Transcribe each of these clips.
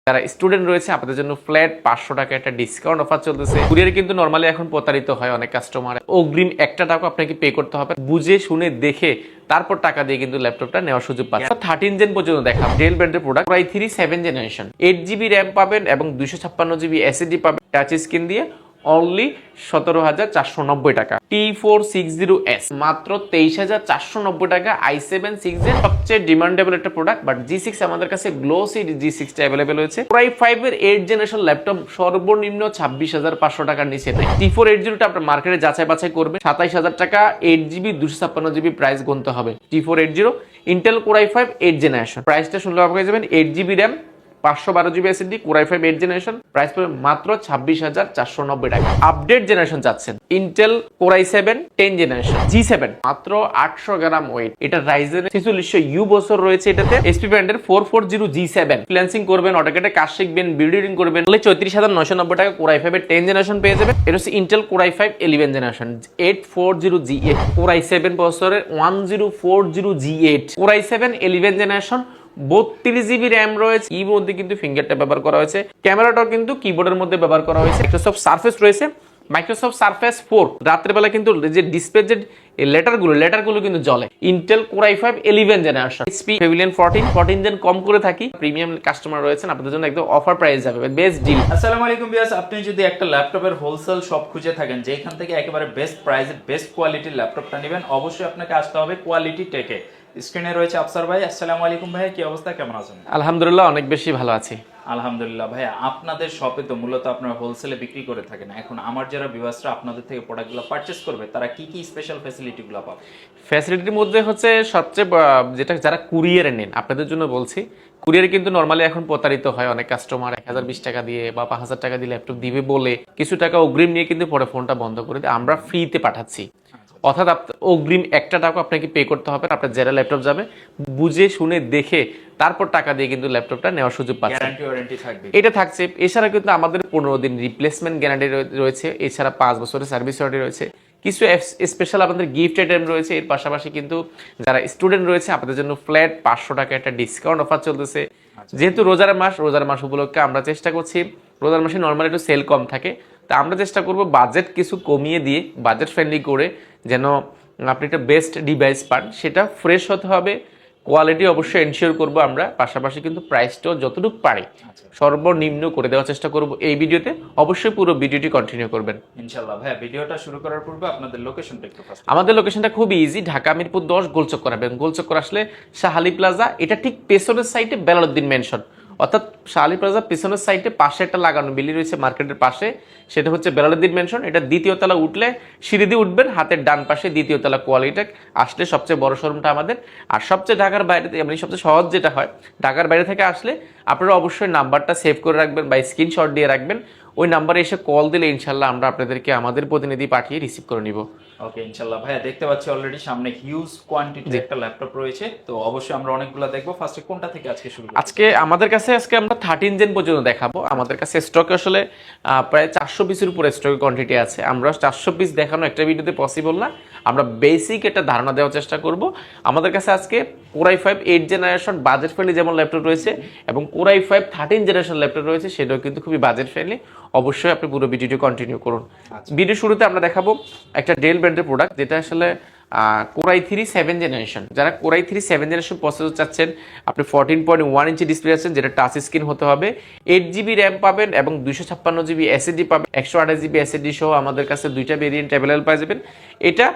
যারা স্টুডেন্ট রয়েছে আপনাদের জন্য ফ্ল্যাট 500 টাকা একটা ডিসকাউন্ট অফার চলতেছে। কুরিয়ারে কিন্তু নরমালি এখন প্রতারিত হয় অনেক কাস্টমার, অগ্রিম একটা টাকা আপনাকে পে করতে হবে, বুঝে শুনে দেখে তারপর টাকা দিয়ে কিন্তু ল্যাপটপটা নেওয়ার সুযোগ পাচ্ছে। 13 জেন পর্যন্ত দেখা ডেল ব্র্যান্ডের product, i3 7 generation, 8GB RAM পাবেন এবং 256GB SSD পাবেন টাচ স্ক্রিন দিয়ে অনলি 17,490 টাকা। T460S মাত্র 23,490 টাকা। i7 6 জেন সবচেয়ে ডিমান্ডেবল একটা প্রোডাক্ট, বাট G6 আমাদের কাছে গ্লোসি G6 টা अवेलेबल হয়েছে। Core i5 এর 8 জেনারেশন ল্যাপটপ সর্বনিম্ন 26,500 টাকার নিচে নাই। T480 টা আপনার মার্কেটে যাচাই বাছাই করবে 27,000 টাকা, 8GB 256GB প্রাইস গুনতে হবে। T480 Intel Core i5 8 generation, প্রাইসটা শুনলে অবাক হয়ে যাবেন। 8GB RAM 512GB SSD, Core i5 8 generation, price পড়বে মাত্র 26,490 টাকা। আপডেট জেনারেশন চাচ্ছেন Intel Core i7 10 generation G7 মাত্র 800 গ্রাম ওয়েট, এটা Ryzen 4600U প্রসেসর রয়েছে এটাতে। HP ব্র্যান্ডের 440G7 ফ্রিল্যান্সিং করবেন, অটোক্যাডে কাজ শিখবেন, ভিডিও এডিটিং করবেন, তাহলে 34,990 টাকা Core i5 এর 10 জেনারেশন পেয়ে যাবেন। এটা হচ্ছে Intel Core i5 11 generation 840G8, Core i7 প্রসেসরের 1040G8, Core i7 11 generation 32GB RAM রয়েছে। এর মধ্যে কিন্তু ফিঙ্গার ট্যাপ ব্যবহার করা হয়েছে, ক্যামেরাটাও কিন্তু কিবোর্ডের মধ্যে ব্যবহার করা হয়েছে। মাইক্রোসফট সারফেস রয়েছে, মাইক্রোসফট সারফেস 4। রাতের বেলা কিন্তু যে ডিসপ্লে যে লেটারগুলো কিন্তু জ্বলে। ইন্টেল Core i5 11 জেনারেশন, HP Pavilion 14 জেন কম করে থাকি। প্রিমিয়াম কাস্টমার রয়েছেন আপনাদের জন্য একদম অফার প্রাইস যাবে, বেস্ট ডিল। আসসালামু আলাইকুম ভিউয়ার্স, আপনি যদি একটা ল্যাপটপের হোলসেল শপ খুঁজে থাকেন যেখান থেকে একেবারে বেস্ট প্রাইসে বেস্ট কোয়ালিটির ল্যাপটপটা নেবেন, অবশ্যই আপনাকে আসতে হবে কোয়ালিটি টেকে। স্ক্রিনে রয়েছে আফসার ভাই। আসসালামু আলাইকুম ভাই, কি অবস্থা, কেমন আছেন? আলহামদুলিল্লাহ অনেক বেশি ভালো আছি। আলহামদুলিল্লাহ ভাইয়া, আপনাদের শপে তো মূলত আপনারা হোলসেলে বিক্রি করে থাকেন। এখন আমার যারা ভিউয়ার্সরা আপনাদের থেকে প্রোডাক্টগুলো পারচেজ করবে তারা কি কি স্পেশাল ফ্যাসিলিটিগুলো পাবে? ফ্যাসিলিটির মধ্যে হচ্ছে সবচেয়ে যেটা যারা কুরিয়ারে নেন আপনাদের জন্য বলছি, কুরিয়ারে কিন্তু নরমালি এখন প্রতারিত হয় অনেক কাস্টমার 1020 টাকা দিয়ে বা 5,000 টাকা দিয়ে ল্যাপটপ দিবে বলে কিছু টাকা অগ্রিম নিয়ে কিন্তু পরে ফোনটা বন্ধ করে দেয়। আমরা ফ্রিতে পাঠাচ্ছি, অর্থাৎ অগ্রিম একটা টাকা আপনাকে পে করতে হবে। আপনার যারা ল্যাপটপ যাবে বুঝে শুনে দেখে তারপর টাকা দিয়ে কিন্তু ল্যাপটপটা নেওয়ার সুযোগ পাচ্ছে। গ্যারান্টি ওয়ারেন্টি থাকবে, এটা থাকছে। এছাড়া কিন্তু আমাদের 15 দিন রিপ্লেসমেন্ট গ্যারান্টি রয়েছে। এছাড়া 5 বছরের সার্ভিস ওয়ারেন্টি রয়েছে। কিছু স্পেশাল আমাদের গিফট আইটেম রয়েছে। এর পাশাপাশি কিন্তু যারা স্টুডেন্ট রয়েছে আপনাদের জন্য ফ্ল্যাট 500 টাকা একটা ডিসকাউন্ট অফার চলতেছে। যেহেতু রোজার মাস উপলক্ষে আমরা চেষ্টা করছি, রোজার মাসে নর্মালি একটু সেল কম থাকে, তা আমরা চেষ্টা করব বাজেট কিছু কমিয়ে দিয়ে বাজেট ফ্রেন্ডলি করে যেন আপনি একটা বেস্ট ডিভাইস পান। সেটা ফ্রেশ হতে হবে, কোয়ালিটি অবশ্যই এনশিওর করব আমরা, পাশাপাশি কিন্তু প্রাইসটাও যতটুকু পারি সর্বনিম্ন করে দেওয়ার চেষ্টা করব এই ভিডিওতে। অবশ্যই পুরো ভিডিওটি কন্টিনিউ করবেন ইনশাআল্লাহ। ভাইয়া, ভিডিওটা শুরু করার পূর্বে আপনাদের লোকেশনটা একটু ফার্স্ট। আমাদের লোকেশনটা খুবই ইজি, ঢাকা মিরপুর 10 গোলচক্কর আসবেন। গোলচক্কর আসলে শাহালি প্লাজা, এটা ঠিক পেছনের সাইডে বেলালউদ্দিন মেনশন, অর্থাৎ শাহালি প্লাজা পেছনের সাইডে পাশে একটা লাগানো বিল্ডিং রয়েছে মার্কেটের পাশে, সেটা হচ্ছে বেলালউদ্দিন মেনশন। এটা দ্বিতীয় তলা উঠলে সিঁড়ি দিয়ে উঠবেন, হাতের ডান পাশে দ্বিতীয় তলা কোয়ালিটেক আসলে সবচেয়ে বড় শোরুমটা আমাদের। আর সবচেয়ে ঢাকার বাইরে মানে সবচেয়ে সহজ যেটা হয়, ঢাকার বাইরে থেকে আসলে আপনারা অবশ্যই নাম্বারটা সেভ করে রাখবেন বা স্ক্রিনশট দিয়ে রাখবেন। ওই নাম্বারে এসে কল দিলে ইনশাল্লাহ আমরা আপনাদেরকে আমাদের প্রতিনিধি পাঠিয়ে রিসিভ করে নিব। ওকে ইনশাআল্লাহ। ভাইয়া, দেখতে পাচ্ছি অলরেডি সামনে হিউজ কোয়ান্টিটির একটা ল্যাপটপ রয়েছে, তো অবশ্যই আমরা অনেকগুলো দেখবো। ফার্স্টে কোনটা থেকে আজকে শুরু করব? আজকে আমাদের কাছে আমরা 13 জেন পর্যন্ত দেখাবো। আমাদের কাছে স্টকে আসলে প্রায় 400 পিসের উপরে স্টক কোয়ান্টিটি আছে। আমরা 400 পিস দেখানো একটা ভিডিওতে পসিবল না, আমরা বেসিক একটা ধারণা দেওয়ার চেষ্টা করব। আমাদের কাছে আজকে Core i5 8 generation budget friendly যেমন ল্যাপটপ রয়েছে এবং Core i5 13 জেনারেশন ল্যাপটপ রয়েছে, সেটাও কিন্তু খুবই বাজেট ফ্রেন্ডলি। অবশ্যই আপনি পুরো ভিডিওটি কন্টিনিউ করুন। ভিডিও শুরুতে আমরা দেখাবো একটা ডেল ব্র্যান্ডের প্রোডাক্ট, যেটা আসলে Core i3 7 জেনারেশন। যারা Core i3 7 জেনারেশন প্রসেসর চাচ্ছেন, আপনি 14.1 ইঞ্চি ডিসপ্লে আছেন, যেটা টাচ স্ক্রিন হতে হবে, 8GB র্যাম পাবেন এবং 256GB SSD পাবেন, 128GB SSD সহ আমাদের কাছে দুইটা ভেরিয়েন্ট অ্যাভেলেবল পাওয়া যাবেন। এটা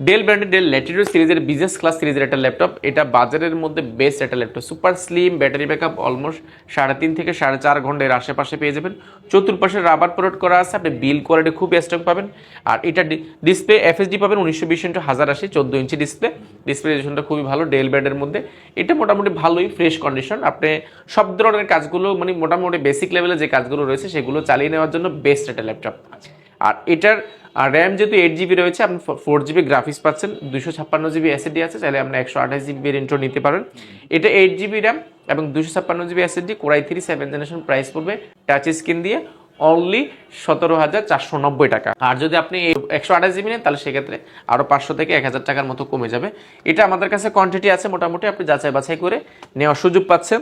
ডেল ব্র্যান্ডের ডেল ল্যাটিটিউড সিরিজের বিজনেস ক্লাস সিরিজের একটা ল্যাপটপ। এটা বাজারের মধ্যে বেস্ট একটা laptop, super slim, battery backup almost 3.5 থেকে 4.5 ঘন্টার আশেপাশে পেয়ে যাবেন। চতুর্পাশে রাবার প্রোডাক্ট করা আছে, আপনি বিল কোয়ালিটি খুব স্ট্রং পাবেন। আর এটা ডিসপ্লে FHD পাবেন 1920x1080 14 ইঞ্চি ডিসপ্লে রেজলিউশনটা খুবই ভালো ডেল ব্র্যান্ডের মধ্যে। এটা মোটামুটি ভালোই ফ্রেশ কন্ডিশন, আপনি সব ধরনের কাজগুলো মানে মোটামুটি বেসিক লেভেলে যে কাজগুলো রয়েছে সেগুলো চালিয়ে নেওয়ার জন্য বেস্ট একটা ল্যাপটপ। আর এটার র্যাম যেহেতু 8GB রয়েছে, আপনি 4GB গ্রাফিক্স পাচ্ছেন, 256GB SSD আছে, চাইলে আপনি 128GB ভেরিয়েন্টও নিতে পারেন। এটা 8GB র্যাম এবং 256GB SSD, Core i3 7 generation, price পড়বে টাচ স্ক্রিন দিয়ে অনলি 17,490 টাকা। আর যদি আপনি 128 জিবি নেন তাহলে সেক্ষেত্রে আরো 500 থেকে 1,000 টাকার মতো কমে যাবে। এটা আমাদের কাছে কোয়ান্টিটি আছে মোটামুটি, আপনি যাচাই বাছাই করে নেওয়ার সুযোগ পাচ্ছেন।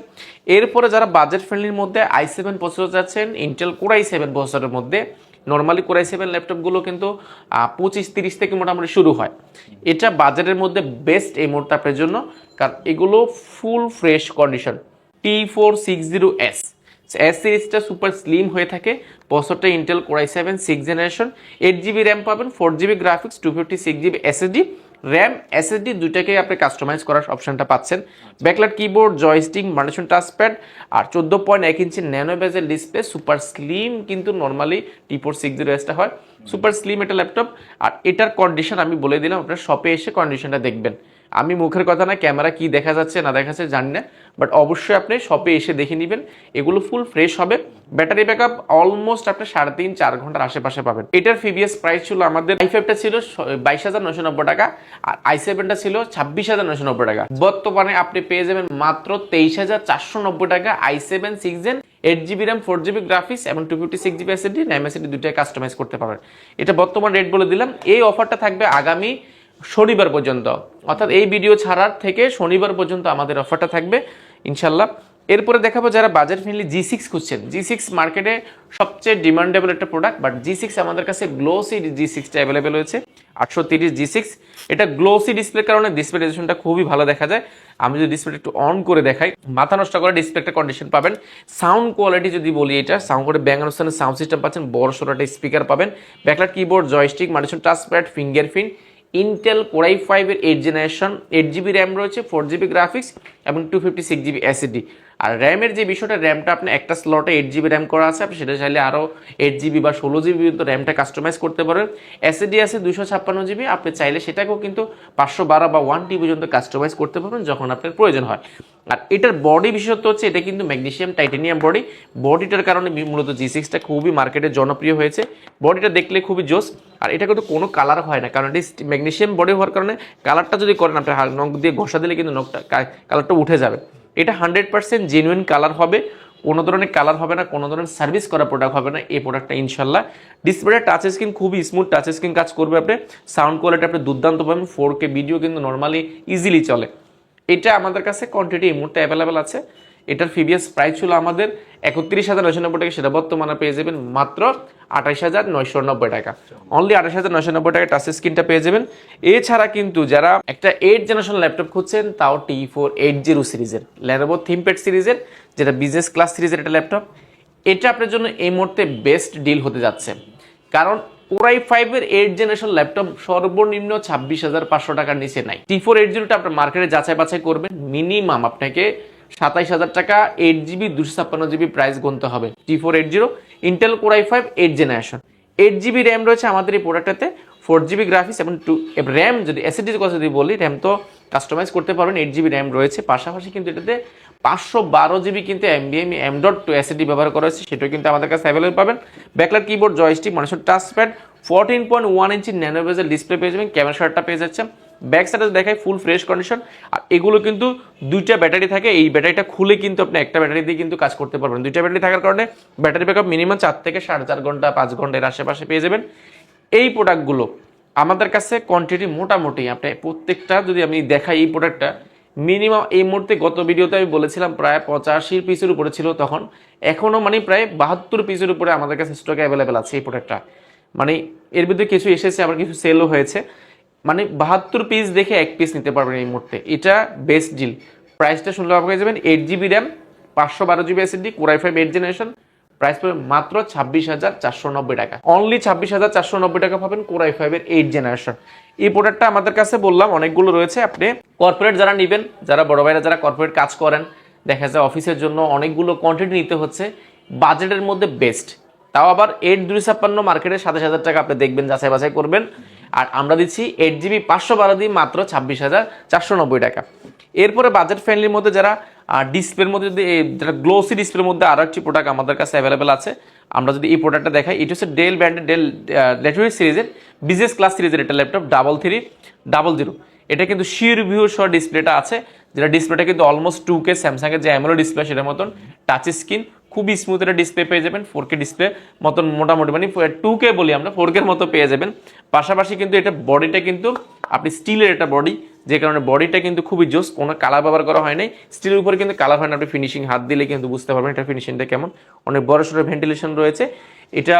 এরপরে যারা বাজেট ফ্রেন্ডলির মধ্যে i7 প্রসেসর যাচ্ছেন, ইন্টেল কোর i7 প্রসেসরের মধ্যে, নর্মালি কোর i7 ল্যাপটপগুলো কিন্তু 25-30 থেকে মোটামুটি শুরু হয়। এটা বাজারের মধ্যে বেস্ট এই মুহূর্তে আপনার জন্য, কারণ এগুলো full fresh condition. T460S S সিরিজটা সুপার স্লিম হয়ে থাকে, প্রসেসরটা Intel core i7 6th generation, 8GB RAM পাবেন, 4GB graphics, 256GB SSD, RAM SSD দুইটাকেই আপনি কাস্টমাইজ করার অপশনটা পাচ্ছেন। Backlight keyboard, joystick, multifunction touchpad আর 14.1 inch nano bezel display, super slim কিন্তু নর্মালি T460Sটা হয়, সুপার স্লিম এটা ল্যাপটপ। আর এটার কন্ডিশন আমি বলে দিলাম, আপনার শপে এসে কন্ডিশনটা দেখবেন। আমি মুখের কথা না, ক্যামেরা কি দেখা যাচ্ছে না দেখা যাচ্ছে জানি না, বাট অবশ্যই আপনি শপে এসে দেখে নেবেন, এগুলো ফুল ফ্রেশ হবে। ব্যাটারি ব্যাকআপ অলমোস্ট আপনি 3.5-4 ঘন্টার আশেপাশে পাবেন। এটার প্রিভিয়াস প্রাইস ছিল আমাদের i5টা ছিল 22,990 টাকা আর i7টা ছিল 26,990 টাকা। বর্তমানে আপনি পেয়ে যাবেন মাত্র 23,490 টাকা i7 6th Gen, 8GB RAM, 4GB graphics এবং 256GB SSD, র্যাম SSD দুইটাই কাস্টমাইজ করতে পারবেন। এটা বর্তমান রেট বলে দিলাম। এই অফারটা থাকবে আগামী শনিবার পর্যন্ত, অর্থাৎ এই ভিডিও ছাড়ার থেকে শনিবার পর্যন্ত আমাদের অফারটা থাকবে ইনশাল্লাহ। এরপরে দেখাবো যারা বাজেট ফ্রেন্ডলি G6 খুঁজছেন। G6 মার্কেটে সবচেয়ে ডিমান্ডেবল একটা প্রোডাক্ট, বাট G6 আমাদের কাছে গ্লোসি G6টা অ্যাভেলেবেল হয়েছে, 830 G6। এটা গ্লোসি ডিসপ্লের কারণে ডিসপ্লে রেজোলিউশনটা খুবই ভালো দেখা যায়। আমি যদি ডিসপ্লেটা একটু অন করে দেখাই, মাথা নষ্ট করে ডিসপ্লে একটা কন্ডিশন পাবেন। সাউন্ড কোয়ালিটি যদি বলি, এটা সাউন্ড করে ব্যাং অনুষ্ঠানের সাউন্ড সিস্টেম পাচ্ছেন, বড় সড়ো একটা স্পিকার পাবেন, backlight keyboard, joystick, multifunction touchpad, fingerprint, Intel core i5 এর 8th জেনারেশন, 8GB র্যাম রয়েছে, 4GB গ্রাফিক্স এবং 256GB SSD। আর র্যামের যে বিষয়টা, র্যামটা আপনি একটা স্লটে 8GB র্যাম করা আছে, আপনি সেটা চাইলে আরও 8GB বা 16GB পর্যন্ত র্যামটা কাস্টমাইজ করতে পারেন। SSD আছে 256GB, আপনি চাইলে সেটাকেও কিন্তু 512 বা 1TB পর্যন্ত কাস্টমাইজ করতে পারবেন যখন আপনার প্রয়োজন হয়। আর এটার বডি বিশেষত্ব হচ্ছে এটা কিন্তু ম্যাগনেসিয়াম টাইটানিয়াম বডি। বডিটার কারণে মূলত G6টা খুবই মার্কেটে জনপ্রিয় হয়েছে। বডিটা দেখলে খুবই জোস। আর এটা কিন্তু কোনো কালার হয় না, কারণ এটি ম্যাগনেসিয়াম বডি হওয়ার কারণে কালারটা যদি করেন আপনি নখ দিয়ে ঘষা দিলে কিন্তু নখটা কালারটা উঠে যাবে। এটা 100% জেনুইন কালার হবে, কোনো ধরনের কালার হবে না, কোনো ধরনের সার্ভিস করা প্রোডাক্ট হবে না এই প্রোডাক্টটা ইনশাল্লাহ। ডিসপ্লেটা টাচ স্ক্রিন খুবই স্মুথ টাচ স্ক্রিন কাজ করবে। আপনি সাউন্ড কোয়ালিটি আপনি দুর্দান্ত পাবেন, 4K ভিডিও কিন্তু নর্মালি ইজিলি চলে। এটা আমাদের কাছে কোয়ান্টিটি এই মুহূর্তে অ্যাভেলেবেল আছে। এটার প্রিভিয়াস প্রাইস ছিল আমাদের 31,990 টাকা, সেটা বর্তমানে পেয়ে যাবেন মাত্র 28,990 টাকা। অনলি 28,990 টাকা টাচ স্ক্রিনটা পেয়ে যাবেন। এছাড়া কিন্তু যারা একটা 8th জেনারেশন ল্যাপটপ খুঁজছেন, তাও T480 সিরিজের, Lenovo ThinkPad সিরিজের, যেটা বিজনেস ক্লাস সিরিজের একটা ল্যাপটপ, এটা আপনার জন্য এই মুহূর্তে বেস্ট ডিল হতে যাচ্ছে। কারণ কোর i5 এর 8th জেনারেশন ল্যাপটপ সর্বনিম্ন 26,500 টাকার নিচে নাই। T480টা আপনার মার্কেটে যাচাই বাছাই করবেন, মিনিমাম আপনাকে 27,000 টাকা 8GB 256GB প্রাইস গুনতে হবে। T480 Intel core i5 8th generation, 8GB RAM রয়েছে আমাদের এই প্রোডাক্টটাতে, 4GB গ্রাফিক্স এবং র্যাম যদি SSD কথা যদি বলি, র্যাম তো কাস্টমাইজ করতে পারবেন, 8GB র্যাম রয়েছে। পাশাপাশি কিন্তু এটাতে 512GB কিন্তু NVMe M.2 SSD ব্যবহার করা হয়েছে, সেটাও কিন্তু আমাদের কাছে অ্যাভেলেবল পাবেন। Backlight keyboard, joystick, multifunction touchpad, 14.1 inch nano bezel display পেয়ে যাবেন, ক্যামেরা শার্টটা পেয়ে যাচ্ছে। ব্যাক সাইডে দেখায় ফুল ফ্রেশ কন্ডিশন। আর এগুলো কিন্তু দুইটা ব্যাটারি থাকে, এই ব্যাটারিটা খুলে কিন্তু আপনি একটা ব্যাটারি দিয়ে কিন্তু কাজ করতে পারবেন। দুইটা ব্যাটারি থাকার কারণে ব্যাটারি ব্যাকআপ মিনিমাম 4 থেকে 4.5 ঘন্টা 5 ঘন্টার আশেপাশে পেয়ে যাবেন। এই প্রোডাক্টগুলো আমাদের কাছে কোয়ান্টিটি মোটামুটি আপনি প্রত্যেকটা যদি আমি দেখাই, এই প্রোডাক্টটা মিনিমাম এই মুহূর্তে গত ভিডিওতে আমি বলেছিলাম প্রায় 85 পিসের উপরে ছিল তখন, এখনও মানে প্রায় 72 পিসের উপরে আমাদের কাছে স্টকে অ্যাভেলেবেল আছে এই প্রোডাক্টটা। মানে এর ভিতরে কিছু এসেছে, আবার কিছু সেলও হয়েছে। মানে 72 পিস দেখে 1 পিস নিতে পারবেন এই মুহূর্তে, এটা বেস্ট ডিল। প্রাইসটা শুনলে আপনি যাবেন 8GB RAM, 512GB SSD, core i5 8th generation, price পাবেন মাত্র 26,490 টাকা। অনলি 26,490 টাকা পাবেন কোর i5 এর 8th জেনারেশন। এই প্রোডাক্টটা আমাদের কাছে বললাম অনেকগুলো রয়েছে। আপনি কর্পোরেট যারা নেবেন, যারা বড় ভাইরা যারা কর্পোরেট কাজ করেন, দেখা যায় অফিসের জন্য অনেকগুলো কোয়ান্টিটি নিতে হচ্ছে, বাজেটের মধ্যে বেস্ট, তাও আবার 8,256 মার্কেটে 27,000 টাকা আপনি দেখবেন, যাচাই বাছাই করবেন। আর আমরা দিচ্ছি 8GB 512 দিয়ে মাত্র 26,490 টাকা। এরপরে বাজেট ফ্রেন্ডলির মধ্যে যারা ডিসপ্লের মধ্যে যদি যেটা গ্লোসি ডিসপ্লের মধ্যে আরও একটি প্রোডাক্ট আমাদের কাছে অ্যাভেলেবেল আছে। আমরা যদি এই প্রোডাক্টটা দেখাই, এটা হচ্ছে ডেল ব্র্যান্ডের ডেল ল্যাটিটিউড সিরিজের বিজনেস ক্লাস সিরিজের এটা ল্যাপটপ 3300। এটা কিন্তু শিওর ভিউ সহ ডিসপ্লেটা আছে, যেটা ডিসপ্লেটা কিন্তু অলমোস্ট 2K স্যামসাংয়ের যে অ্যামোলেড ডিসপ্লে সেটার মতন টাচ স্ক্রিন, খুবই স্মুথ একটা ডিসপ্লে পেয়ে যাবেন, 4K ডিসপ্লে মতন মোটামুটি মানে 2K বলি আমরা, 4K এর মতো পেয়ে যাবেন। পাশাপাশি কিন্তু এটা বডিটা কিন্তু আপনি স্টিলের একটা বডি, যে কারণে বডিটা কিন্তু খুবই জোস, কোনো কালার ব্যবহার করা হয় নাই। স্টিলের উপরে কিন্তু কালার হয় না, আপনি ফিনিশিং হাত দিলে কিন্তু বুঝতে পারবেন এটা ফিনিশিংটা কেমন। অনেক বড় সড়ো ভেন্টিলেশন রয়েছে। এটা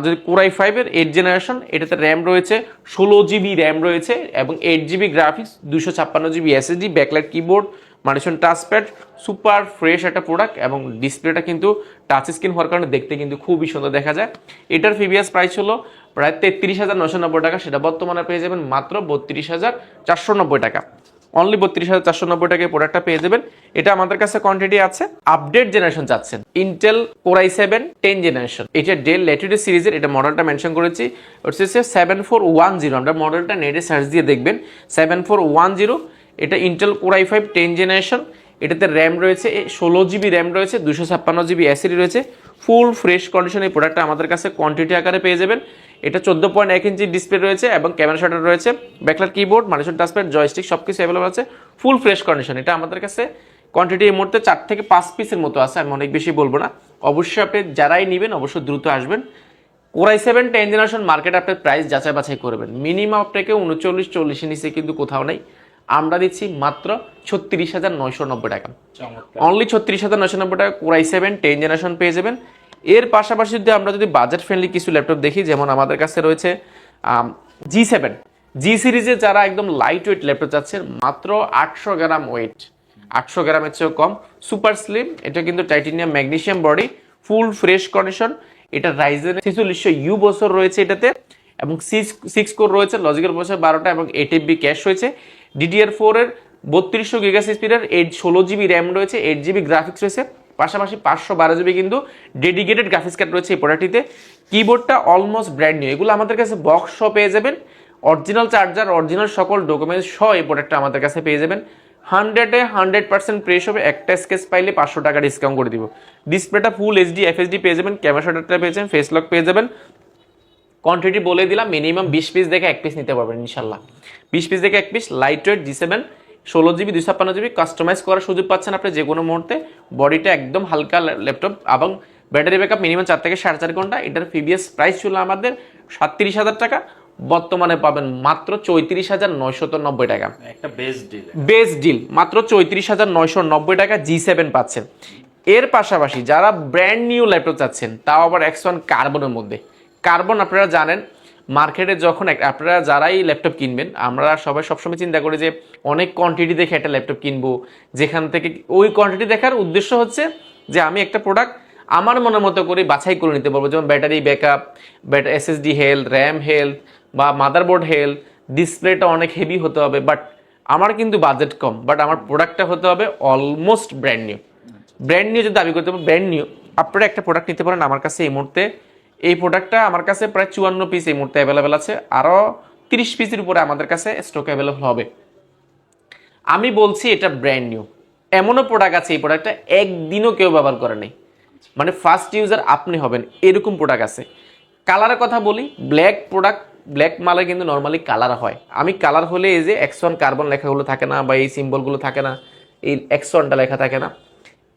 যদি Core i5 এর 8 জেনারেশন, এটাতে র্যাম রয়েছে 16GB র্যাম রয়েছে এবং 8GB graphics, 256GB SSD, backlight keyboard, মানিশন টাচপ্যাড, সুপার ফ্রেশ একটা প্রোডাক্ট এবং ডিসপ্লেটা কিন্তু টাচ স্ক্রিন হওয়ার কারণে দেখতে কিন্তু খুবই সুন্দর দেখা যায়। এটার প্রিভিয়াস প্রাইস হলো প্রায় 33,990 টাকা, সেটা বর্তমানে পেয়ে যাবেন মাত্র 32,490 টাকা। অনলি 32,490 টাকায় প্রোডাক্টটা পেয়ে যাবেন। এটা আমাদের কাছে কোয়ান্টিটি আছে। আপডেট জেনারেশন চাচ্ছেন, ইন্টেল Core i7 10 জেনারেশন, এটা ডেল ল্যাটিটিউড সিরিজের, এটা মডেলটা মেনশন করেছি হচ্ছে 7410। আমরা মডেলটা নেটে সার্চ দিয়ে দেখবেন 7410। এটা ইন্টেল Core i5 10 জেনারেশন, এটাতে র্যাম রয়েছে 16GB র্যাম রয়েছে, 256GB SSD রয়েছে, ফুল ফ্রেশ কন্ডিশন। এই প্রোডাক্টটা আমাদের কাছে কোয়ান্টিটি আকারে পেয়ে যাবেন। এটা 14.1 ইঞ্চি ডিসপ্লে রয়েছে এবং ক্যামেরা শাটার রয়েছে, ব্যাকলাইট কিবোর্ড, মানিশন টাচপ্যাড, জয়স্টিক সবকিছু অ্যাভেলেবল আছে, ফুল ফ্রেশ কন্ডিশন। এটা আমাদের কাছে কোয়ান্টিটি এই মুহূর্তে 4 থেকে 5 পিসের মতো আছে, আমি অনেক বেশি বলবো না। অবশ্যই আপনি যারাই নেবেন অবশ্যই দ্রুত আসবেন। Core i7 10 জেনারেশন মার্কেট আপনি প্রাইস যাচাই বাছাই করবেন, মিনিমাম আপনাকে 39-40 নিচে কিন্তু কোথাও নেই। আমরা দিচ্ছি মাত্র 36,990 টাকা, অনলি 36,990 টাকা Core i7 10 জেনারেশন পেয়ে যাবেন। এর পাশাপাশি যদি বাজেট ফ্রেন্ডলি কিছু ল্যাপটপ দেখি, যেমন আমাদের কাছে রয়েছে G7 G সিরিজে, যারা একদম লাইট ওয়েট ল্যাপটপ চাচ্ছেন, মাত্র 800 গ্রাম ওয়েট, 800 গ্রামের চেয়েও কম, সুপার স্লিম। এটা কিন্তু টাইটেনিয়াম ম্যাগনেসিয়াম বডি, ফুল ফ্রেশ কন্ডিশন। এটা রাইজেন 4600U বছর রয়েছে এটাতে এবং 6 কোর রয়েছে, লজিক্যাল প্রসেসর 12টা এবং 8GB ক্যাশ রয়েছে। DDR4 এর 3200 গিগাস স্পিডের 16GB র্যাম রয়েছে, 8GB গ্রাফিক্স রয়েছে, পাশাপাশি 512GB কিন্তু ডেডিকেটেড গ্রাফিক্স কার্ড রয়েছে এই প্রোডাক্টটিতে। কিবোর্ডটা অলমোস্ট ব্র্যান্ড নিউ, এগুলো আমাদের কাছে বক্স সহ পেয়ে যাবেন। অরিজিনাল চার্জার, অরিজিনাল সকল ডকুমেন্টস সহ এই প্রোডাক্টটা আমাদের কাছে পেয়ে যাবেন। 100% প্রেস হবে, একটা স্কেচ পাইলে 500 টাকা ডিসকাউন্ট করে দিব। ডিসপ্লেটা ফুল HD FHD পেয়ে যাবেন, ক্যামেরা শাটারটা পেয়ে যাবেন, ফেস লক পেয়ে যাবেন। কোয়ান্টিটি বলে দিলাম, মিনিমাম 20 পিস দেখে 1 পিস নিতে পারবেন ইনশাল্লাহ। 20 পিস দেখে 1 piece, light weight G7 16GB 256GB customise করার সুযোগ পাচ্ছেন আপনি যে কোনো মুহূর্তে। বডিটা একদম হালকা ল্যাপটপ এবং ব্যাটারি ব্যাকআপ মিনিমাম 4 থেকে 4.5 ঘন্টা। এটার প্রিভিয়াস প্রাইস ছিল আমাদের 37,000 টাকা, বর্তমানে পাবেন মাত্র 34,990 টাকা। একটা বেস্ট ডিল মাত্র 34,990 টাকা G7 পাচ্ছেন। এর পাশাপাশি যারা ব্র্যান্ড নিউ ল্যাপটপ চাচ্ছেন, তাও আবার X1 কার্বনের মধ্যে, কার্বন আপনারা জানেন মার্কেটে যখন আপনারা যারাই ল্যাপটপ কিনবেন, আমরা সবাই সবসময় চিন্তা করি যে অনেক কোয়ান্টিটি দেখে একটা ল্যাপটপ কিনবো, যেখান থেকে ওই কোয়ান্টিটি দেখার উদ্দেশ্য হচ্ছে যে আমি একটা প্রোডাক্ট আমার মনের মতো করে বাছাই করে নিতে পারবো, যেমন battery backup, SSD health, RAM health বা মাদারবোর্ড হেলথ, ডিসপ্লেটা অনেক হেভি হতে হবে। বাট আমার কিন্তু বাজেট কম, বাট আমার প্রোডাক্টটা হতে হবে almost brand new. Brand new যদি দাবি করতে হবে, ব্র্যান্ড নিউ আপনারা একটা প্রোডাক্ট নিতে পারেন আমার কাছে এই মুহূর্তে। এই প্রোডাক্টটা আমার কাছে প্রায় 54 পিস এই মুহূর্তে অ্যাভেলেবেল আছে, আরও 30 পিসের উপরে আমাদের কাছে স্টক অ্যাভেলেবেল হবে। আমি বলছি এটা ব্র্যান্ড নিউ। এমনও প্রোডাক্ট আছে এই প্রোডাক্টটা একদিনও কেউ ব্যবহার করে নাই, মানে ফার্স্ট ইউজার আপনি হবেন এরকম প্রোডাক্ট আছে। কালারের কথা বলি, ব্ল্যাক প্রোডাক্ট, ব্ল্যাক মালে কিন্তু নর্মালি কালার হয়। আমি কালার হলে এই যে X1 কার্বন লেখাগুলো থাকে না বা এই সিম্বলগুলো থাকে না, এই X1টা লেখা থাকে না।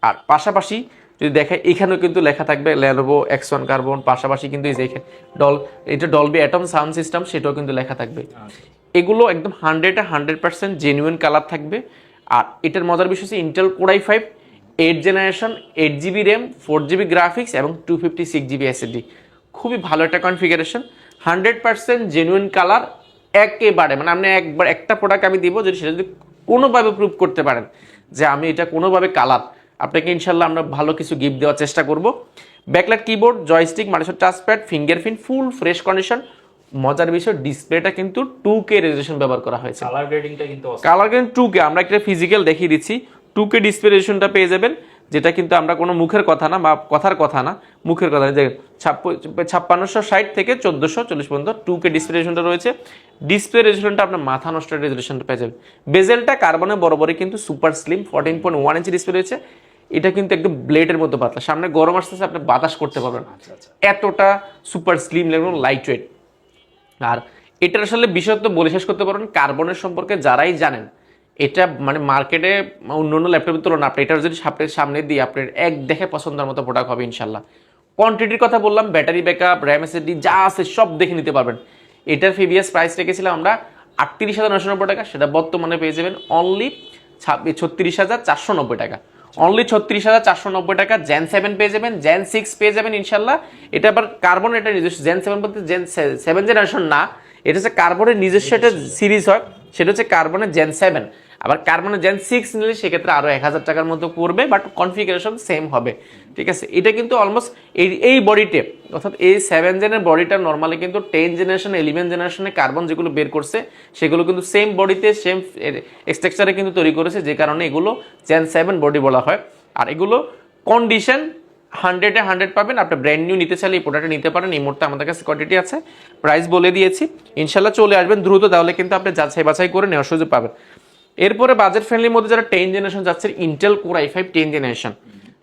আর পাশাপাশি যদি দেখে এখানেও কিন্তু লেখা থাকবে Lenovo X1 কার্বন, পাশাপাশি কিন্তু এই যে এটা ডলবি অ্যাটম সাউন্ড সিস্টেম, সেটাও কিন্তু লেখা থাকবে। এগুলো একদম 100% জেনুইন কালার থাকবে। আর এটার মজার বিষয় হচ্ছে Intel Core i5 8 generation, 8GB RAM, 4GB graphics এবং 256GB SSD, খুবই ভালো একটা কনফিগারেশন। 100% জেনুইন কালার একেবারে, মানে আপনি একবার একটা প্রোডাক্ট আমি দিব, যদি সেটা যদি কোনোভাবে প্রুভ করতে পারেন যে আমি এটা কোনোভাবে কালার, আপনাকে ইনশাল্লাহ আমরা ভালো কিছু গিফট দেওয়ার চেষ্টা করব। ব্যাকলাইট কিবোর্ড, জয়স্টিক, মানিশন touchpad, fingerprint, full fresh condition. মজার বিষয় ডিসপ্লেটা কিন্তু 2K রেজোলিউশন ব্যবহার করা হয়েছে। কালার গ্রেডিংটা কিন্তু কালার গ্রেডিং 2K, আমরা একটা ফিজিক্যাল দেখিয়ে দিচ্ছি। 2K ডিসপ্লে রেজোলিউশনটা পেয়ে যাবেন, যেটা কিন্তু আমরা কোনো মুখের কথা না বা কথার কথা না, মুখের কথা যে 5660 থেকে 1440 পর্যন্ত 2K ডিসপ্লে রেজোলিউশনটা রয়েছে। ডিসপ্লে রেজোলিউশনটা আপনার মাথা নষ্ট রেজোলিউশনটা পেয়ে যাবেন। বেজেলটা কার্বনের বরাবরই কিন্তু সুপার স্লিম, 14.1 ইঞ্চি ডিসপ্লে রয়েছে। এটা কিন্তু একদম ব্লেডের মতো পাতলা, সামনে গরম আসতেছে আপনি বাতাস করতে পারবেন, এতটা সুপার স্লিম এবং লাইট ওয়েট। আর এটার আসলে বিশেষত্ব বলে শেষ করতে পারবেন কার্বনের সম্পর্কে যারাই জানেন, এটা মানে মার্কেটে অন্য ল্যাপটপের তুলনা আপনি এটার যদি আপনার সামনে দিয়ে আপনার এক দেখে পছন্দের মতো প্রোডাক্ট হবে ইনশাল্লাহ। কোয়ান্টিটির কথা বললাম, ব্যাটারি ব্যাকআপ, র্যাম, এসএসডি যা আছে সব দেখে নিতে পারবেন। এটার প্রিভিয়াস প্রাইস রেখেছিলাম আমরা 38,990 টাকা, সেটা বর্তমানে পেয়ে যাবেন অনলি 36,490 টাকা। অনলি 36,490 টাকা জেন 7 পেয়ে যাবেন, জেন 6 পেয়ে যাবেন ইনশাল্লাহ। এটা আবার কার্বন, এটা নিজস্ব জেন 7 বলতে জেন 7 জেনারেশন না, এটা হচ্ছে কার্বনের নিজস্ব একটা সিরিজ হয়, সেটা হচ্ছে কার্বনের জেন 7। আবার কার্বনের জেন 6 নিলে সেক্ষেত্রে আরও 1,000 টাকার মতো পড়বে, বাট কনফিগারেশন সেম হবে, ঠিক আছে। এটা কিন্তু অলমোস্ট এই বডিতে, অর্থাৎ এই 7 জেনের বডিটা নর্মালি কিন্তু 10 জেনারেশন 11 জেনারেশনে কার্বন যেগুলো বের করছে সেগুলো কিন্তু সেম বডিতে সেম স্ট্রাকচারে কিন্তু তৈরি করেছে, যে কারণে এগুলো জেন 7 বডি বলা হয়। আর এগুলো কন্ডিশন 100-এ 100 পাবেন। আপনি ব্র্যান্ড নিউ নিতে চাইলে এই প্রোডাক্টটা নিতে পারেন। এই মুহূর্তে আমাদের কাছে কোয়ান্টিটি আছে, প্রাইস বলে দিয়েছি, ইনশাল্লাহ চলে আসবেন দ্রুত, তাহলে কিন্তু আপনি যাচাই বাছাই করে নেওয়ার সুযোগ পাবেন। এরপরে বাজেট ফ্রেন্ডলির মধ্যে যারা 10 জেনারেশন যাচ্ছে, Intel core i5 10 generation,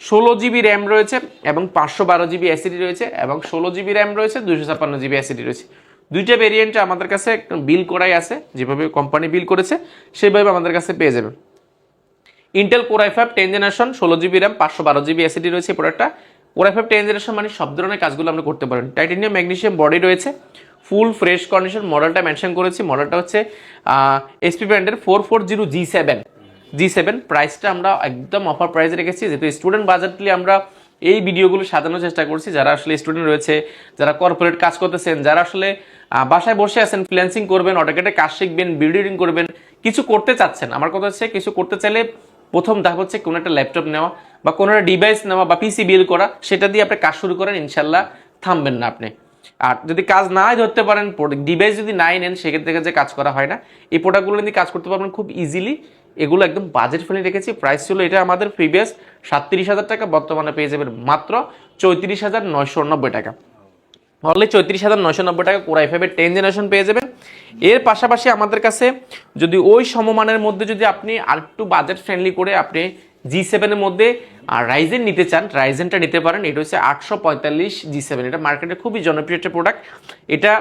16 GB RAM রয়েছে এবং 512 জিবি এসএসডি রয়েছে, এবং 16 জিবি র্যাম রয়েছে, 256 জিবি এসএসডি রয়েছে। দুইটা ভেরিয়েন্টে আমাদের কাছে বিল করাই আছে, যেভাবে কোম্পানি বিল করেছে সেভাবে আমাদের কাছে পেয়ে যাবেন। Intel core i5 10 generation, 16 GB RAM, 512 GB SSD রয়েছে প্রোডাক্টটা। কোর i5 10 জেনারেশন মানে সব ধরনের কাজগুলো আপনি করতে পারেন। টাইটানিয়াম ম্যাগনেসিয়াম বডি রয়েছে, ফুল ফ্রেশ কন্ডিশন। মডেলটা মেনশন করেছি, মডেলটা হচ্ছে এসপি ব্র্যান্ডের 440G7। প্রাইসটা আমরা একদম অফার প্রাইসে রেখেছি, যেহেতু স্টুডেন্ট বাজেটলি আমরা এই ভিডিওগুলো সাজানোর চেষ্টা করছি। যারা আসলে স্টুডেন্ট রয়েছে, যারা কর্পোরেট কাজ করতেছেন, যারা আসলে বাসায় বসে আছেন, ফ্রিল্যান্সিং করবেন, অটোক্যাডে কাজ শিখবেন, ভিডিও এডিটিং করবেন, কিছু করতে চাচ্ছেন। আমার কথা হচ্ছে কিছু করতে চাইলে প্রথম ধাপ হচ্ছে কোনো একটা ল্যাপটপ নেওয়া বা কোনো একটা ডিভাইস নেওয়া বা পিসি বিল করা, সেটা দিয়ে আপনি কাজ শুরু করেন, ইনশাল্লাহ থামবেন না আপনি। আর যদি কাজ নাই ধরতে পারেন, ডিভাইস যদি নাই নেন, সেক্ষেত্রে যে কাজ করা হয় না। এই প্রোডাক্টগুলো নিয়ে কাজ করতে পারবেন খুব ইজিলি। এগুলো একদম বাজেট ফ্রেন্ডলি রেখেছি। প্রাইস ছিল এটা আমাদের প্রিভিয়াস 37,000 টাকা, বর্তমানে পেয়ে যাবেন মাত্র 34,990 টাকা। অনলি 34,990 টাকা কোর i5 এর 10 জেনারেশন পেয়ে যাবেন। এর পাশাপাশি আমাদের কাছে যদি ওই সমমানের মধ্যে যদি আপনি আরেকটু বাজেট ফ্রেন্ডলি করে আপনি G7 এর মধ্যে রাইজেন নিতে চান, রাইজেনটা নিতে পারেন। এটা হচ্ছে 845G7, এটা মার্কেটে খুবই জনপ্রিয় একটা প্রোডাক্ট। এটা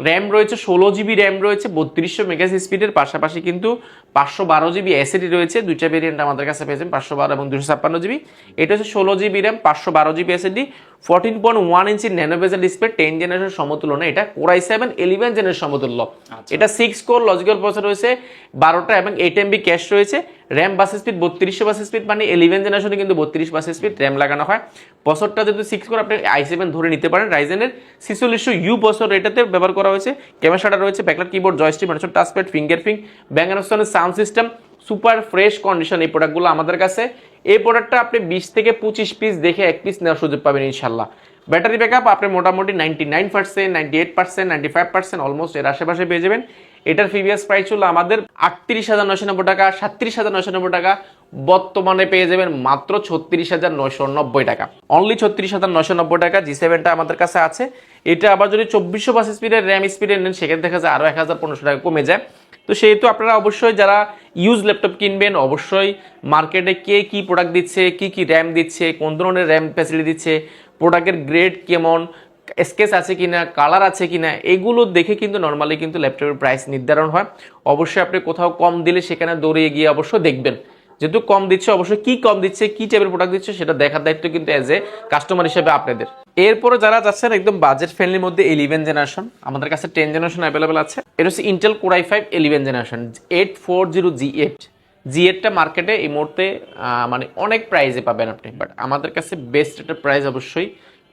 র্যাম রয়েছে 16 জিবি র্যাম রয়েছে, 3200 মেগাস স্পিডের, পাশাপাশি কিন্তু 512 জিবি এসএসডি রয়েছে। দুইটা ভেরিয়েন্ট আমাদের কাছে পেয়েছেন, 512 এবং 256 জিবি। এটা হচ্ছে 16 GB RAM, 512 GB SSD, 14.1 inch nano bezel display, 10 generation সমতুল্য না, এটা কোর i7 11 জেনারেশন সমতুল্য। এটা 6 কোর লজিক্যাল প্রসেসর রয়েছে, 12টা এবং 8 MB ক্যাশ রয়েছে। র্যাম বাস স্পিড 3200 বাস স্পিড, মানে 11 জেনারেশনে কিন্তু 32 বাস স্পিড র্যাম লাগানো হয়। প্রসেসরটা যদি 6 কোর আপনি i7 ধরে নিতে পারেন। রাইজেনের 4600U প্রসেসর এটাতে ব্যবহার করা হয়েছে। ক্যামেরাটা রয়েছে, ব্যাকলাইট কিবোর্ড, জয়স্টিক, মানে touchpad, fingerprint, bang and sound system, super fresh condition এই প্রোডাক্টগুলো আমাদের কাছে। এই প্রোডাক্টটা আপনি 20 থেকে 25 পিস দেখে 1 পিস নেওয়ার সুযোগ পাবেন ইনশাল্লাহ। ব্যাটারি ব্যাকআপ আপনি মোটামুটি 99%, 98%, 95% অলমোস্ট এর আশেপাশে পেয়ে যাবেন। এটার প্রিভিয়াস প্রাইস ছিল আমাদের 38,990 টাকা, 37,990 টাকা, বর্তমানে পেয়ে যাবেন মাত্র 36,990 টাকা। অনলি 36,990 টাকা G7টা আমাদের কাছে আছে। এটা আবার যদি 2400 বাস স্পিডের র্যাম স্পিডের নেন, সেখানে দেখা যায় আরও 1,500 টাকা কমে যায়। তো সেহেতু আপনারা অবশ্যই যারা ইউজ ল্যাপটপ কিনবেন, অবশ্যই মার্কেটে কে কি প্রোডাক্ট দিচ্ছে, কি র্যাম দিচ্ছে, কোন ধরনের র্যাম ফ্যাসিলিটি দিচ্ছে, প্রোডাক্টের গ্রেড কেমন, স্কেচ আছে কিনা, কালার আছে কিনা, এগুলো দেখে কিন্তু নর্মালি কিন্তু ল্যাপটপের প্রাইস নির্ধারণ হয়। অবশ্যই আপনি কোথাও কম দিলে সেখানে দৌড়িয়ে গিয়ে অবশ্যই দেখবেন, যেহেতু কম দিচ্ছে অবশ্যই কি কম দিচ্ছে, কি টাইপের প্রোডাক্ট দিচ্ছে সেটা দেখার দায়িত্ব কিন্তু অ্যাজ এ কাস্টমার হিসেবে আপনাদের। এরপরে যারা যাচ্ছেন একদম বাজেট ফ্রেন্ডলির মধ্যে 11 জেনারেশন, আমাদের কাছে 10 জেনারেশন অ্যাভেলেবেল আছে। এটা হচ্ছে Intel core i5 11 generation 840G8। G8টা মার্কেটে এই মুহূর্তে মানে অনেক প্রাইসে পাবেন আপনি, বাট আমাদের কাছে বেস্ট একটা প্রাইস অবশ্যই।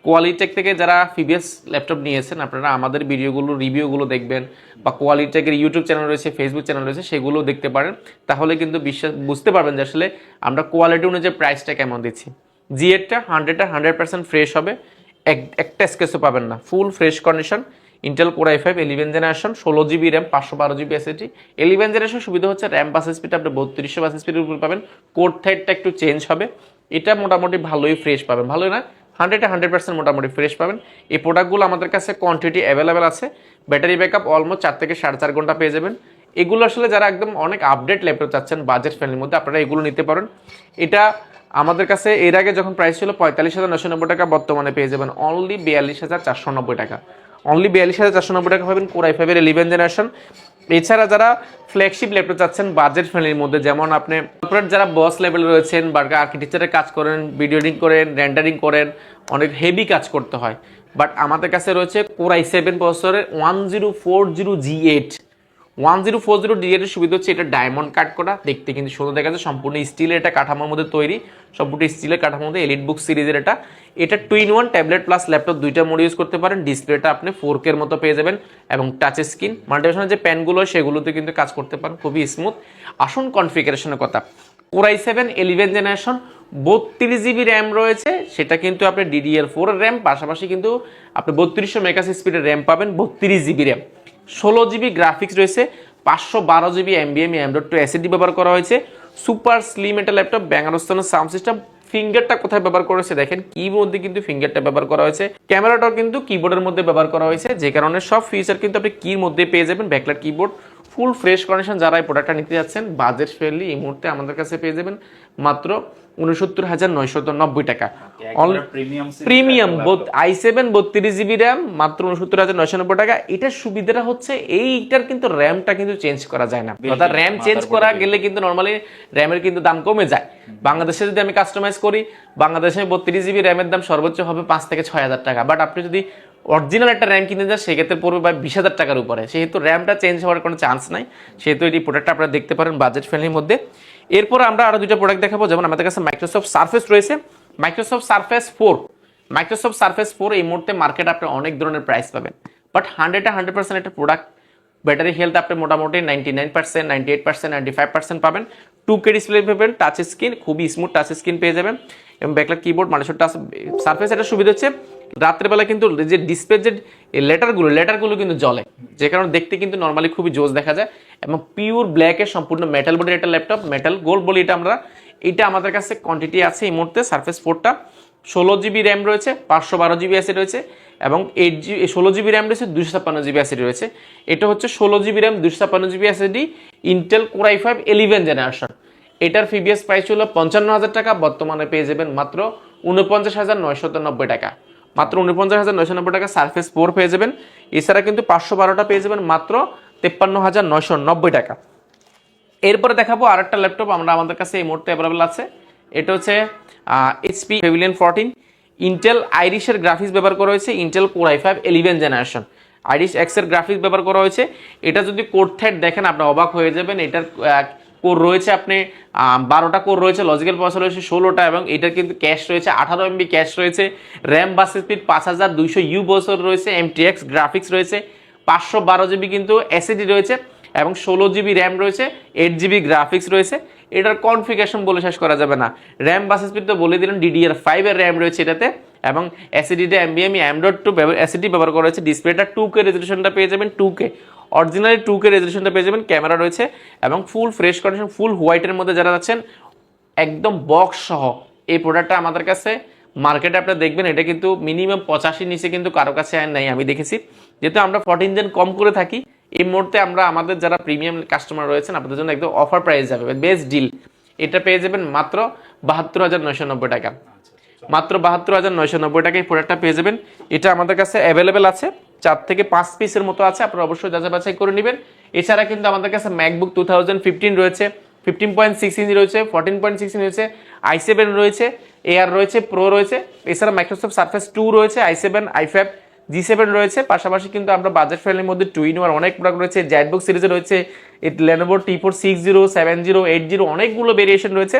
কোয়ালিটেক থেকে যারা প্রিভিয়াস ল্যাপটপ নিয়েছেন, আপনারা আমাদের ভিডিওগুলো রিভিউগুলো দেখবেন, বা কোয়ালিটেকের ইউটিউব চ্যানেল রয়েছে, ফেসবুক চ্যানেল রয়েছে, সেগুলো দেখতে পারেন। তাহলে কিন্তু বুঝতে পারবেন যে আসলে আমরা কোয়ালিটি অনুযায়ী প্রাইসটা কেমন দিচ্ছি। G8টা 100% ফ্রেশ হবে, একটা স্কেচও পাবেন না, ফুল fresh condition. Intel core i5 11 generation, 16 GB RAM, 512 GB SSD. 11 generation সুবিধা হচ্ছে র্যাম বাস স্পিড আপনি 3200 বাস স্পিডের উপর পাবেন। কোড থাইডটা একটু চেঞ্জ হবে। এটা মোটামুটি ভালোই ফ্রেশ পাবেন, ভালোই না 100% মোটামুটি ফ্রেশ পাবেন। এই প্রোডাক্টগুলো আমাদের কাছে কোয়ান্টিটি অ্যাভেলেবেল আছে। ব্যাটারি ব্যাকআপ অলমোস্ট 4 থেকে 4.5 ঘন্টা পেয়ে যাবেন। এগুলো আসলে যারা একদম অনেক আপডেট ল্যাপটপ চাচ্ছেন বাজেট ফ্রেন্ডলির মধ্যে, আপনারা এগুলো নিতে পারেন। এটা আমাদের কাছে এর আগে যখন প্রাইস ছিল 45,990 টাকা, বর্তমানে পেয়ে যাবেন অনলি 42,490 টাকা। অনলি 42,490 টাকা পাবেন কোর i5 এর 11 জেনারেশন। এছাড়া যারা ফ্ল্যাগশিপ ল্যাপটপ চাচ্ছেন বাজেট ফ্রেন্ডলির মধ্যে, যেমন আপনি কর্পোরেট যারা বস লেভেলে রয়েছেন বা আর্কিটেকচারের কাজ করেন, ভিডিও এডিটিং করেন, রেন্ডারিং করেন, অনেক হেভি কাজ করতে হয়, বাট আমাদের কাছে রয়েছে Core i7 প্রসেসরের 1040G8। 1040G8 এর সুবিধা হচ্ছে এটা ডায়মন্ড কাট করা, দেখতে কিন্তু সুন্দর দেখা যায়, সম্পূর্ণ স্টিলের এটা কাঠামোর মধ্যে তৈরি, সম্পূর্ণ স্টিলের কাঠামোর মধ্যে এলিট বুক সিরিজের এটা 2-in-1 ট্যাবলেট প্লাস ল্যাপটপ দুইটা মোড ইউজ করতে পারেন। ডিসপ্লেটা আপনি 4K এর মতো পেয়ে যাবেন এবং টাচ স্ক্রিন, মাল্টিভার্সনের যে প্যানগুলো সেগুলোতে কিন্তু কাজ করতে পারেন খুবই স্মুথ। আসুন কনফিগারেশনের কথা, Core i7 11 generation 32GB RAM রয়েছে, সেটা কিন্তু আপনি DDR4 এর র্যাম, পাশাপাশি কিন্তু আপনি 3200 মেগাস স্পিডের র্যাম পাবেন, 32GB র্যাম, 16GB গ্রাফিক্স রয়েছে, 512GB NVMe M.2 SSD ব্যবহার করা হয়েছে। সুপার স্লিম একটা ল্যাপটপ, ব্যাঙ্গালোর সাউন্ড সিস্টেম। ফিঙ্গারটা কোথায় ব্যবহার করা হয়েছে দেখেন, কিবোর্ডের মধ্যে কিন্তু ফিঙ্গারটা ব্যবহার করা হয়েছে, ক্যামেরাটাও কিন্তু কিবোর্ডের মধ্যে ব্যবহার করা হয়েছে, যে কারণে সব ফিচার কিন্তু আপনি কির মধ্যে পেয়ে যাবেন। ব্যাকলাইট কিবোর্ড, ফুল ফ্রেশ কন্ডিশন। যারা এই প্রোডাক্টটা নিতে যাচ্ছেন বাজেট ফ্রেন্ডলি, এই মুহূর্তে আমাদের কাছে পেয়ে যাবেন মাত্র 69,990 টাকা। প্রিমিয়াম i7 32GB র্যাম মাত্র 69,990 টাকা। এটার সুবিধাটা হচ্ছে এইটার কিন্তু র্যামটা কিন্তু চেঞ্জ করা যায় না, অর্থাৎ র্যাম চেঞ্জ করা গেলে কিন্তু নরমালি র্যামের কিন্তু দাম কমে যায়। বাংলাদেশে যদি আমি কাস্টমাইজ করি, বাংলাদেশে 32GB র্যামের দাম সর্বোচ্চ হবে 5 থেকে 6,000 টাকা, বাট আপনি যদি অরিজিনাল একটা র্যাম কিনে যান সেক্ষেত্রে পড়বে প্রায় 20,000 টাকার উপরে, সেহেতু র্যামটা চেঞ্জ হওয়ার কোনো চান্স নাই, সেহেতু এই প্রোডাক্টটা আপনারা দেখতে পারেন বাজেট ফ্রেন্ডলির মধ্যে। এরপর আমরা আরো দুটো প্রোডাক্ট দেখাবো, যেমন আমাদের কাছে মাইক্রোসফট সারফেস রয়েছে, মাইক্রোসফট সারফেস 4 এই মুহূর্তে মার্কেট আপনি অনেক ধরনের প্রাইস পাবেন, বাট 100% একটা প্রোডাক্ট। ব্যাটারি হেলথ আপনি মোটামুটি 99%, 98%, 95% পাবেন। 2K ডিসপ্লে পাবেন, টাচ স্ক্রিন, খুবই স্মুথ টাচ স্ক্রিন পেয়ে যাবেন এবং ব্যাকলাইট কিবোর্ড। মানুষের টাচ সারফেস একটা সুবিধা হচ্ছে রাত্রেবেলা কিন্তু যে ডিসপ্লে যে লেটারগুলো কিন্তু জ্বলে, যে কারণে দেখতে কিন্তু নর্মালি খুবই জোস দেখা যায় এবং পিওর ব্ল্যাকের সম্পূর্ণ মেটাল বডির একটা ল্যাপটপ, মেটাল গোল্ড বলি এটা আমাদের কাছে কোয়ান্টিটি আছে এই মুহূর্তে। সারফেস 4টা 16GB র্যাম রয়েছে, 512GB SSD রয়েছে এবং 16GB র্যাম রয়েছে, 256GB SSD রয়েছে। এটা হচ্ছে 16GB RAM 256GB SSD Intel Core i5 11 generation. এটার ফিবিএস প্রাইস ছিল 55,000 টাকা, বর্তমানে পেয়ে যাবেন মাত্র 49,990 টাকা, মাত্র 49,990 টাকা সারফেস 4 পেয়ে যাবেন। এছাড়া কিন্তু 512টা পেয়ে যাবেন মাত্র 53,990 টাকা। এরপরে দেখাবো আরেকটা ল্যাপটপ আমাদের কাছে এই মুহূর্তে অ্যাভেলেবল আছে, এটা হচ্ছে HP Pavilion 14 ইন্টেল আইরিশের গ্রাফিক্স ব্যবহার করা হয়েছে, Intel Core i5 11 generation Irish x এর গ্রাফিক্স ব্যবহার করা হয়েছে। এটা যদি কোর থ্রেড দেখেন আপনি অবাক হয়ে যাবেন, এটার কোর রয়েছে আপনি 12টা কোর রয়েছে, লজিক্যাল প্রসেসর রয়েছে 16টা এবং এটার কিন্তু ক্যাশ রয়েছে 18 MB ক্যাশ রয়েছে, র্যাম বাস স্পিড 5200U প্রসেসর রয়েছে, MTX গ্রাফিক্স রয়েছে, 512GB কিন্তু SSD রয়েছে এবং 16GB র্যাম রয়েছে, 8GB গ্রাফিক্স রয়েছে। এটার কনফিগারেশন বলে শেষ করা যাবে না। র্যাম বাস স্পিড তো বলে দিলেন, DDR5 এর র্যাম রয়েছে এটাতে এবং SSD NVMe M.2 SSD ব্যবহার করা হয়েছে। ডিসপ্লেটা 2K রেজলিউশনটা পেয়ে যাবেন, 2K অরিজিনালি 2K রেজলিউশনটা পেয়ে যাবেন। ক্যামেরা রয়েছে এবং ফুল ফ্রেশ কন্ডিশন, ফুল হোয়াইটের মধ্যে যারা যাচ্ছেন একদম বক্স সহ এই প্রোডাক্টটা আমাদের কাছে মার্কেটে আপনারা দেখবেন এটা কিন্তু মিনিমাম 85 নিচে কিন্তু কারো কাছে আর নাই, আমি দেখেছি। যেহেতু আমরা 14 জেন কম করে থাকি, এই মুহূর্তে আমরা আমাদের যারা প্রিমিয়াম কাস্টমার রয়েছেন আপনাদের জন্য একদম অফার প্রাইস যাবে, বেস্ট ডিল। এটা পেয়ে যাবেন মাত্র 72,990 টাকা, মাত্র 72,990 টাকায় এই প্রোডাক্টটা পেয়ে যাবেন। এটা আমাদের কাছে অ্যাভেলেবেল আছে, 4 থেকে 5 পিসের মতো আছে, আপনারা অবশ্যই যাচাই বাছাই করে নেবেন। এছাড়া কিন্তু আমাদের কাছে ম্যাকবুক 2015 রয়েছে, 15.6 ইঞ্চি রয়েছে, 14.6 ইঞ্চি রয়েছে, i7 রয়েছে, এয়ার রয়েছে, প্রো রয়েছে। এছাড়া মাইক্রোসফট সারফেস 2 রয়েছে, i7, i5, G7 রয়েছে। পাশাপাশি কিন্তু আমরা বাজেট ফ্রেন্ডলির মধ্যে 2-in-1 অনেক প্রোডাক্ট রয়েছে, জ্যাটবুক সিরিজে রয়েছে, Lenovo T4 60, 70, 80 অনেকগুলো ভেরিয়েশন রয়েছে।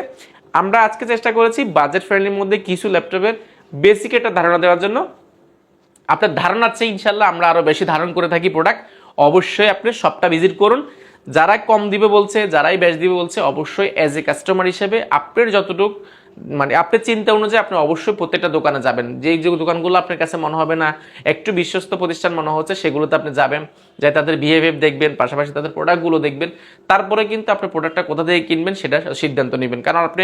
আমরা আজকে চেষ্টা করেছি বাজেট ফ্রেন্ডলির মধ্যে কিছু ল্যাপটপের বেসিক একটা ধারণা দেওয়ার জন্য। আপনার ধারণার চেয়ে ইনশাল্লাহ আমরা আরো বেশি ধারণ করে থাকি প্রোডাক্ট। অবশ্যই আপনি সবটা ভিজিট করুন। যারা কম দিবে বলছে, যারাই বেশ দিবে বলছে, অবশ্যই অ্যাজ এ কাস্টমার হিসেবে আপনার যতটুকু মানে আপনার চিন্তা অনুযায়ী আপনি অবশ্যই প্রত্যেকটা দোকানে যাবেন। যেই যে দোকানগুলো আপনার কাছে মনে হবে না একটু বিশ্বস্ত প্রতিষ্ঠান মনে হচ্ছে সেগুলোতে আপনি যাবেন, যাই তাদের বিহেভিয়ার দেখবেন, পাশাপাশি তাদের প্রোডাক্টগুলো দেখবেন, তারপরে কিন্তু আপনি প্রোডাক্টটা কোথা থেকে কিনবেন সেটা সিদ্ধান্ত নেবেন। কারণ আপনি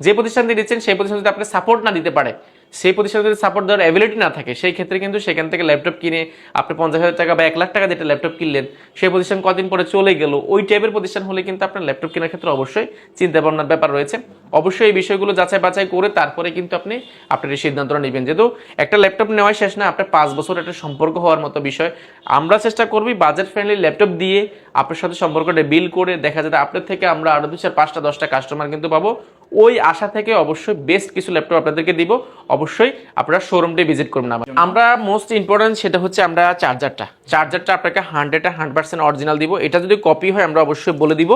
যে প্রতিষ্ঠান দিয়ে দিচ্ছেন সেই প্রতিষ্ঠান যদি আপনি সাপোর্ট না দিতে পারে সেই প্রতিষ্ঠানে যদি সাপোর্ট দেওয়ার অ্যাবিলিটি না থাকে, সেই ক্ষেত্রে কিন্তু সেখান থেকে ল্যাপটপ কিনে আপনি 50,000 টাকা বা 1 লাখ টাকা দিয়ে একটা ল্যাপটপ কিনলেন, সেই প্রতিষ্ঠান কদিন পরে চলে গেল, ওই টাইপের প্রতিষ্ঠান হলে কিন্তু আপনার ল্যাপটপ কেনার ক্ষেত্রে অবশ্যই চিন্তা ভাবনার ব্যাপার রয়েছে। অবশ্যই এই বিষয়গুলো যাচাই বাছাই করে তারপরে কিন্তু আপনি আপনার এই সিদ্ধান্তটা নেবেন। যেহেতু একটা ল্যাপটপ নেওয়াই শেষ না, আপনার 5 বছর একটা সম্পর্ক হওয়ার মতো বিষয়। আমরা চেষ্টা করবি বাজেট ফ্রেন্ডলি ল্যাপটপ দিয়ে আপনার সাথে সম্পর্কটা বিল করে দেখা যাবে আপনার থেকে আমরা আরো 2-4-5টা 10টা কাস্টমার কিন্তু পাবো। ওই আশা থেকে অবশ্যই বেস্ট কিছু ল্যাপটপ আপনাদেরকে দিব। অবশ্যই আপনারা শোরুমটি ভিজিট করবেন। আমরা মোস্ট ইম্পর্টেন্ট সেটা হচ্ছে আমরা চার্জারটা আপনাকে 100% অরিজিনাল দিব। এটা যদি কপি হয় আমরা অবশ্যই বলে দিব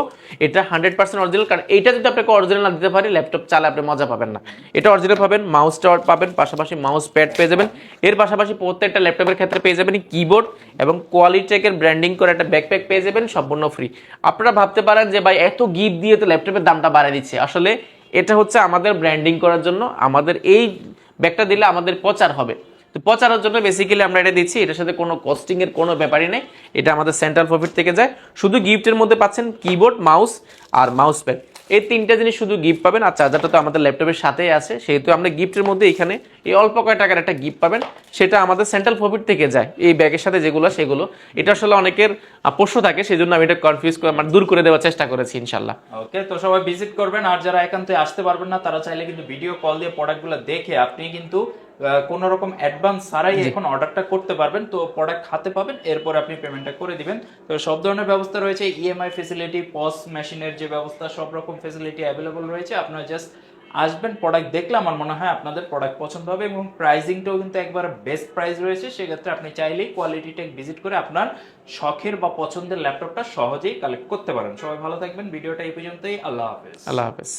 এটা 100% অরিজিনাল, কারণ এইটা যদি আপনাকে অরিজিনাল না দিতে পারি ল্যাপটপ চালে আপনি মজা পাবেন না। এটা অরিজিনাল পাবেন, মাউসটা পাবেন, পাশাপাশি মাউস প্যাড পেয়ে যাবেন। এর পাশাপাশি প্রত্যেকটা ল্যাপটপের ক্ষেত্রে পেয়ে যাবেন কিবোর্ড এবং কোয়ালিটেকের ব্র্যান্ডিং করে একটা ব্যাকপ্যাক পেয়ে যাবেন সম্পূর্ণ ফ্রি। আপনারা ভাবতে পারেন যে ভাই এত গিফট দিয়ে তো ল্যাপটপের দামটা বাড়িয়ে দিচ্ছে, আসলে এটা হচ্ছে আমাদের ব্র্যান্ডিং করার জন্য। আমাদের এই ব্যাগটা দিলে আমাদের প্রচার হবে, তো প্রচারের জন্য বেসিক্যালি আমরা এটা দিচ্ছি। এটার সাথে কোনো কস্টিং এর কোনো ব্যাপারই নেই, এটা আমাদের সেন্ট্রাল প্রফিট থেকে যায়। শুধু গিফটের মধ্যে পাচ্ছেন কিবোর্ড, মাউস আর মাউস প্যাড, এই 3টা জিনিস শুধু গিফট পাবেন। আর চার্জারটা তো আমাদের ল্যাপটপের সাথেই আছে, সেহেতু আমরা গিফটের মধ্যে এখানে এই অল্প কয় টাকার একটা গিফট পাবেন, সেটা আমাদের সেন্ট্রাল প্রফিট থেকে যায় এই ব্যাগের সাথে যেগুলো সেগুলো। এটা আসলে অনেকের প্রশ্ন থাকে, সেই জন্য আমি এটা কনফিউজ করে দূর করে দেওয়ার চেষ্টা করেছি ইনশাল্লাহ। ওকে, তো সবাই ভিজিট করবেন। আর যারা একান্তে আসতে পারবেন না তারা চাইলে কিন্তু ভিডিও কল দিয়ে প্রোডাক্টগুলো দেখে আপনি কিন্তু কোনো রকম অ্যাডভান্স ছাড়াই এখন অর্ডারটা করতে পারবেন। তো প্রোডাক্ট হাতে পাবেন, এরপর আপনি পেমেন্টটা করে দিবেন। তো সব ধরনের ব্যবস্থা রয়েছে, ইএমআই ফেসিলিটি, পস মেশিনের যে ব্যবস্থা, সব রকম ফেসিলিটি অ্যাভেলেবল রয়েছে। আপনারা জাস্ট আসবেন, প্রোডাক্ট দেখলে আমার মনে হয় আপনাদের প্রোডাক্ট পছন্দ হবে এবং প্রাইসিংটাও কিন্তু একবার বেস্ট প্রাইস রয়েছে। সেক্ষেত্রে আপনি চাইলেই কোয়ালিটি টেক ভিজিট করে আপনার শখের বা পছন্দের ল্যাপটপটা সহজেই কালেক্ট করতে পারেন। সবাই ভালো থাকবেন, ভিডিওটা এই পর্যন্তই। আল্লাহ হাফেজ। আল্লাহ হাফেজ।